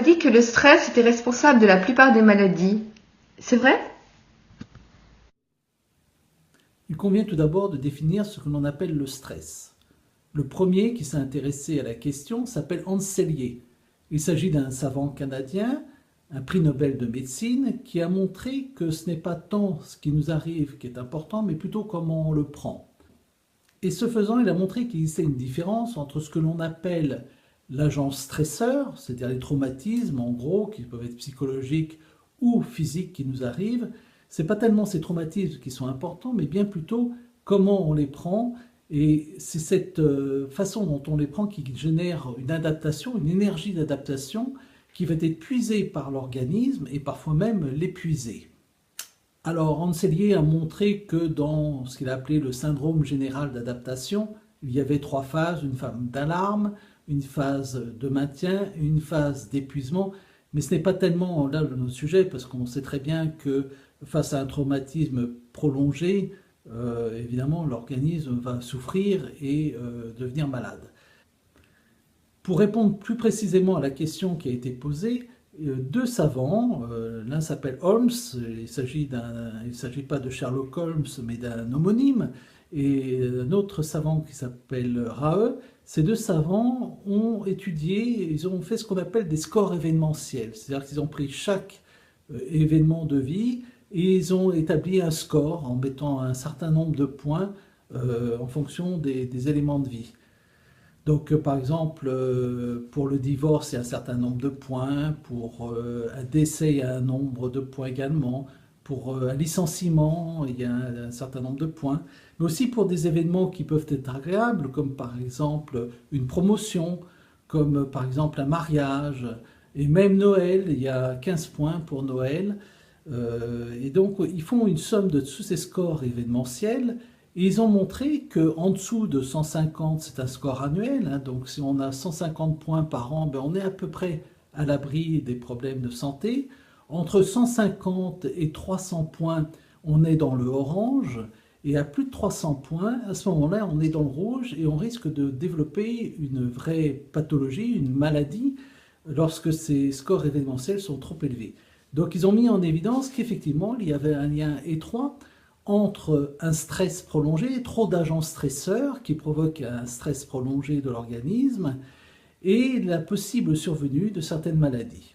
dit que le stress était responsable de la plupart des maladies. C'est vrai? Il convient tout d'abord de définir ce que l'on appelle le stress. Le premier qui s'est intéressé à la question s'appelle Hans Selye. Il s'agit d'un savant canadien, un prix Nobel de médecine, qui a montré que ce n'est pas tant ce qui nous arrive qui est important, mais plutôt comment on le prend. Et ce faisant, il a montré qu'il existait une différence entre ce que l'on appelle l'agent stresseur, c'est-à-dire les traumatismes en gros, qui peuvent être psychologiques ou physiques qui nous arrivent. Ce n'est pas tellement ces traumatismes qui sont importants, mais bien plutôt comment on les prend. Et c'est cette façon dont on les prend qui génère une adaptation, une énergie d'adaptation qui va être puisée par l'organisme et parfois même l'épuiser. Alors, Hans Selye a montré que dans ce qu'il a appelé le syndrome général d'adaptation, il y avait 3 phases, une phase d'alarme, une phase de maintien, une phase d'épuisement. Mais ce n'est pas tellement là notre sujet, parce qu'on sait très bien que face à un traumatisme prolongé, évidemment, l'organisme va souffrir et devenir malade. Pour répondre plus précisément à la question qui a été posée, 2 savants, l'un s'appelle Holmes, il ne s'agit pas de Sherlock Holmes, mais d'un homonyme, et un autre savant qui s'appelle Rahe. Ces 2 savants ont étudié, ils ont fait ce qu'on appelle des scores événementiels, c'est-à-dire qu'ils ont pris chaque événement de vie et ils ont établi un score en mettant un certain nombre de points en fonction des éléments de vie. Donc, par exemple, pour le divorce, il y a un certain nombre de points, pour un décès, il y a un nombre de points également, pour un licenciement, il y a un certain nombre de points, mais aussi pour des événements qui peuvent être agréables, comme par exemple une promotion, comme par exemple un mariage, et même Noël, il y a 15 points pour Noël. Et donc, ils font une somme de tous ces scores événementiels. Et ils ont montré qu'en dessous de 150, c'est un score annuel, hein, donc si on a 150 points par an, ben on est à peu près à l'abri des problèmes de santé. Entre 150 et 300 points, on est dans le orange, et à plus de 300 points, à ce moment-là, on est dans le rouge, et on risque de développer une vraie pathologie, une maladie, lorsque ces scores événementiels sont trop élevés. Donc ils ont mis en évidence qu'effectivement, il y avait un lien étroit entre un stress prolongé, trop d'agents stresseurs qui provoquent un stress prolongé de l'organisme et la possible survenue de certaines maladies.